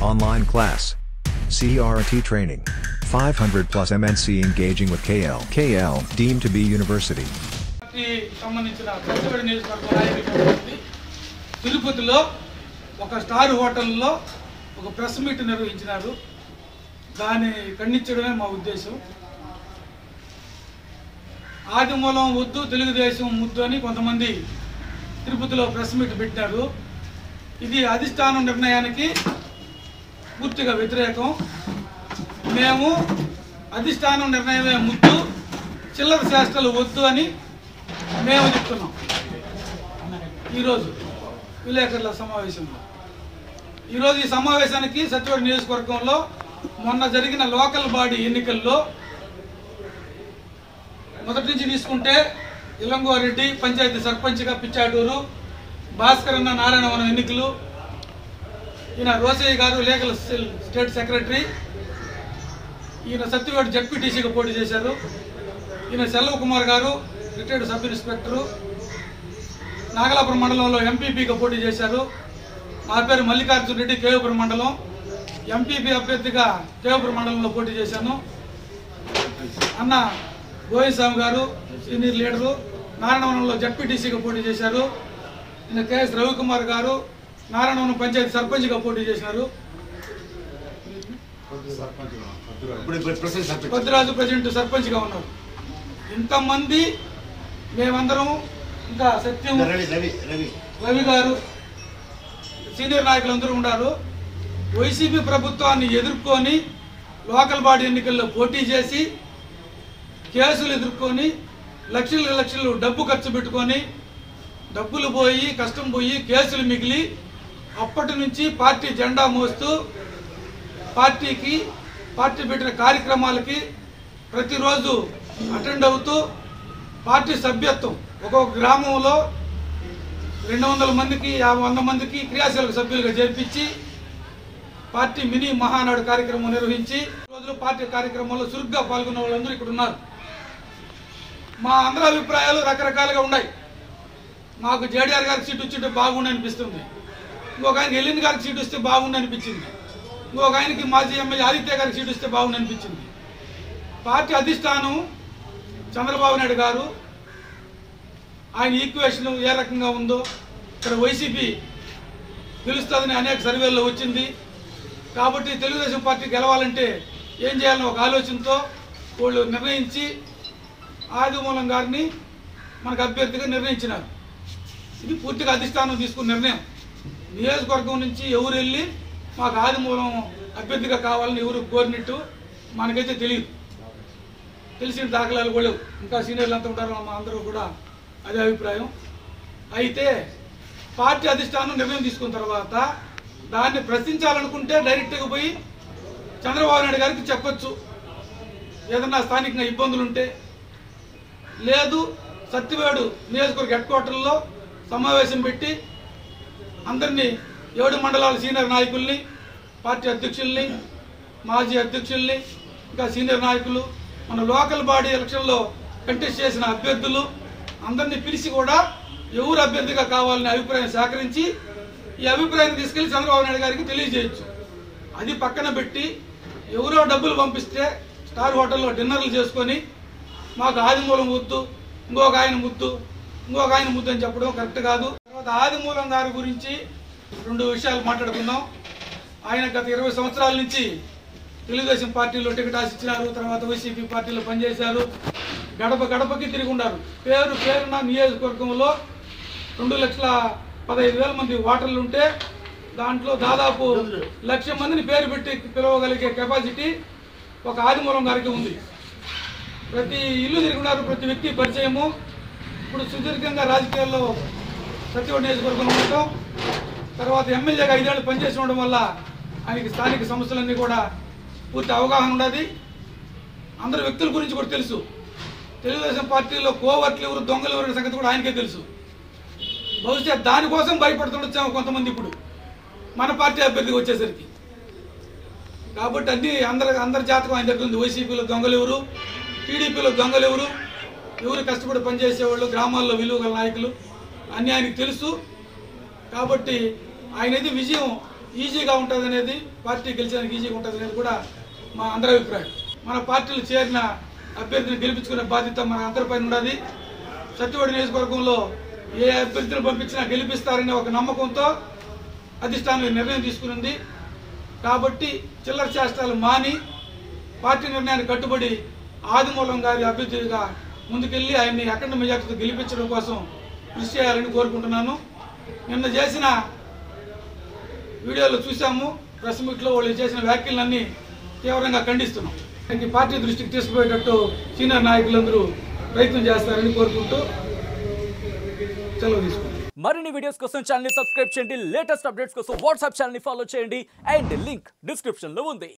Online class. CRT training. 500 plus MNC engaging with KL. KL deemed to be university. తిరుపతిలో ఒక star హోటల్లో ఒక press meet నిర్వహించారు. దాన్ని ఖండించడమే మా ఉద్దేశం. ఆదిమూలం వద్దు తెలుగుదేశం ముద్దు అని కొంతమంది తిరుపతిలో ప్రెస్ మీట్ పెట్టారు. ఇది అధిష్టానం నిర్ణయానికి పూర్తిగా వ్యతిరేకం. మేము అధిష్టానం నిర్ణయమే ముద్దు, చిల్లర శాస్త్రాలు వద్దు అని మేము చెప్తున్నాం. ఈరోజు విలేకరుల సమావేశంలో ఈరోజు ఈ సమావేశానికి సత్యవేడు నియోజకవర్గంలో మొన్న జరిగిన లోకల్ బాడీ ఎన్నికల్లో మొదటి నుంచి తీసుకుంటే ఇలంగోరెడ్డి పంచాయతీ సర్పంచ్గా పిచ్చాటూరు, భాస్కర్ అన్న నారాయణవనం ఎన్నికలు, ఈయన రోసయ్య గారు లీగల్ స్టేట్ సెక్రటరీ, ఈయన సత్యవేడు జడ్పీటీసీగా పోటీ చేశారు. ఈయన సెల్వ కుమార్ గారు రిటైర్డ్ సబ్ ఇన్స్పెక్టరు, నాగలాపురం మండలంలో ఎంపీపీగా పోటీ చేశారు. నా పేరు మల్లికార్జున రెడ్డి, కేవపురం మండలం ఎంపీపీ అభ్యర్థిగా కేవపురం మండలంలో పోటీ చేశాను. అన్న గోవిందస్వామి గారు సీనియర్ లీడరు, నారాయణవనంలో జడ్పీటీసీగా పోటీ చేశారు. ఈయన కేఎస్ రవికుమార్ గారు నారాయణవనం పంచాయతీ సర్పంచ్గా పోటీ చేశారు. కొద్దిరాజు ప్రజెంట్ సర్పంచ్గా ఉన్నారు. ఇంతమంది మేమందరం, ఇంకా సత్యం రవి గారు సీనియర్ నాయకులందరూ ఉన్నారు. వైసీపీ ప్రభుత్వాన్ని ఎదుర్కొని లోకల్ బాడీ ఎన్నికల్లో పోటీ చేసి కేసులు ఎదుర్కొని లక్షలు డబ్బు ఖర్చు పెట్టుకొని డబ్బులు పోయి కష్టం పోయి కేసులు మిగిలి అప్పటి నుంచి పార్టీ జెండా మోస్తూ పార్టీ పెట్టిన కార్యక్రమాలకి ప్రతిరోజు అటెండ్ అవుతూ పార్టీ సభ్యత్వం ఒక్కొక్క గ్రామంలో 200 మందికి 100 మందికి క్రియాశీలక సభ్యులుగా చేర్పించి పార్టీ మినీ మహానాడు కార్యక్రమం నిర్వహించి రోజులు పార్టీ కార్యక్రమంలో చురుగ్గా పాల్గొన్న వాళ్ళందరూ ఇక్కడ ఉన్నారు. మా అందరి అభిప్రాయాలు రకరకాలుగా ఉన్నాయి. మాకు జేడీఆర్ గారికి సీట్ వచ్చింటే బాగుండి అనిపిస్తుంది. ఇంకొక ఆయనకి ఎల్లిన్ గారికి సీట్ వస్తే బాగుండి అనిపించింది. ఇంకొక ఆయనకి మాజీ ఎమ్మెల్యే ఆదిత్య గారికి సీట్ వస్తే బాగుండి అనిపించింది. పార్టీ అధిష్టానం చంద్రబాబు నాయుడు గారు ఆయన ఈక్వేషన్ ఏ రకంగా ఉందో ఇక్కడ వైసీపీ గెలుస్తుందని అనేక సర్వేల్లో వచ్చింది. కాబట్టి తెలుగుదేశం పార్టీ గెలవాలంటే ఏం చేయాలని ఒక ఆలోచనతో వాళ్ళు నిర్ణయించి ఆదిమూలం గారిని మనకు అభ్యర్థిగా నిర్ణయించినారు. ఇది పూర్తిగా అధిష్టానం తీసుకున్న నిర్ణయం. నియోజకవర్గం నుంచి ఎవరు వెళ్ళి మాకు ఆదిమూలం అభ్యర్థిగా కావాలని ఎవరు కోరినట్టు మనకైతే తెలియదు. తెలిసిన దాఖలాలు కూడా ఇంకా సీనియర్లు అంతా ఉంటారు, మా అందరూ కూడా అదే అభిప్రాయం. అయితే పార్టీ అధిష్టానం నిర్ణయం తీసుకున్న తర్వాత దాన్ని ప్రశ్నించాలనుకుంటే డైరెక్ట్గా పోయి చంద్రబాబు నాయుడు గారికి చెప్పొచ్చు ఏదన్నా స్థానికంగా ఇబ్బందులు ఉంటే. లేదు సత్యవేడు నియోజకవర్గ హెడ్ క్వార్టర్లో సమావేశం పెట్టి అందరినీ 7 మండలాల సీనియర్ నాయకుల్ని, పార్టీ అధ్యక్షుల్ని, మాజీ అధ్యక్షుల్ని, ఇంకా సీనియర్ నాయకులు, మన లోకల్ బాడీ ఎలక్షన్లో కంటెస్ట్ చేసిన అభ్యర్థులు అందరినీ పిలిచి కూడా ఎవరు అభ్యర్థిగా కావాలనే అభిప్రాయం సేకరించి ఈ అభిప్రాయాన్ని తీసుకెళ్లి చంద్రబాబు నాయుడు గారికి తెలియజేయచ్చు. అది పక్కన పెట్టి ఎవరో డబ్బులు పంపిస్తే స్టార్ హోటల్లో డిన్నర్లు చేసుకొని మాకు ఆదిమూలం వద్దు, ఇంకొక ఆయన ముద్దు అని చెప్పడం కరెక్ట్ కాదు. తర్వాత ఆదిమూలం గారి గురించి 2 విషయాలు మాట్లాడుకుందాం. ఆయన గత 20 సంవత్సరాల నుంచి తెలుగుదేశం పార్టీలో టికెట్ ఆశించినారు. తర్వాత వైసీపీ పార్టీలో పనిచేశారు. గడపకి తిరిగి ఉన్నారు. పేరున నియోజకవర్గంలో 2,15,000 మంది ఓటర్లు ఉంటే దాంట్లో దాదాపు 1,00,000 మందిని పేరు పెట్టి పిలవగలిగే కెపాసిటీ ఒక ఆదిమూలం గారికి ఉంది. ప్రతి ఇల్లు తిరిగి ఉన్నారు, ప్రతి వ్యక్తి పరిచయము. ఇప్పుడు సుదీర్ఘంగా రాజకీయాల్లో సత్యవేడు నియోజకవర్గంలో ఉండటం, తర్వాత ఎమ్మెల్యేగా 5 ఏళ్ళు పనిచేసి ఉండడం వల్ల ఆయనకి స్థానిక సమస్యలన్నీ కూడా పూర్తి అవగాహన ఉన్నది. అందరు వ్యక్తుల గురించి కూడా తెలుసు. తెలుగుదేశం పార్టీలో కోవర్ట్లు ఎవరు, దొంగలు ఎవరు సంగతి కూడా ఆయనకే తెలుసు. బహుశా దానికోసం భయపడుతుండొచ్చాము కొంతమంది ఇప్పుడు మన పార్టీ అభ్యర్థికి వచ్చేసరికి. కాబట్టి అన్ని అందరి జాతకం ఆయన దగ్గర ఉంది. వైసీపీలో దొంగలు ఎవరు, టీడీపీలో దొంగలు ఎవరు, ఎవరు కష్టపడి పనిచేసేవాళ్ళు, గ్రామాల్లో విలువగల నాయకులు అన్నీ ఆయనకు తెలుసు. కాబట్టి ఆయనది విజయం ఈజీగా ఉంటుంది అనేది, పార్టీ గెలిచడానికి ఈజీగా ఉంటుంది అనేది కూడా మా అందరి అభిప్రాయం. మన పార్టీలు చేరిన అభ్యర్థిని గెలిపించుకునే బాధ్యత మన అందరిపైన ఉన్నది. సత్యవేడు నియోజకవర్గంలో ఏ అభ్యర్థులు పంపించినా గెలిపిస్తారనే ఒక నమ్మకంతో అధిష్టానం నిర్ణయం తీసుకునింది. కాబట్టి చిల్లర చేష్టాలు మాని పార్టీ నిర్ణయానికి కట్టుబడి ఆదిమూలం గారి అభ్యర్థిగా ముందుకెళ్లి ఆయన్ని అఖండ మెజార్టీతో గెలిపించడం కోసం కృషి చేయాలని కోరుకుంటున్నాను. నిన్న చేసిన వీడియోలో చూసాము, ప్రెస్ మీట్లో వాళ్ళు చేసిన వ్యాఖ్యలన్నీ తీవ్రంగా ఖండిస్తున్నాం. ఈ పార్టీ దృష్టికి తీసుకుపోయేటట్టు సీనియర్ నాయకులందరూ ప్రయత్నం చేస్తారని కోరుకుంటూ సెలవు తీసుకుంటాం. మరిన్ని వీడియోస్ కోసం ఛానల్ ని సబ్స్క్రైబ్ చేయండి. లేటెస్ట్ అప్డేట్స్ కోసం వాట్సాప్ ఛానల్ ని ఫాలో చేయండి. అండ్ లింక్ డిస్క్రిప్షన్ లో ఉంది.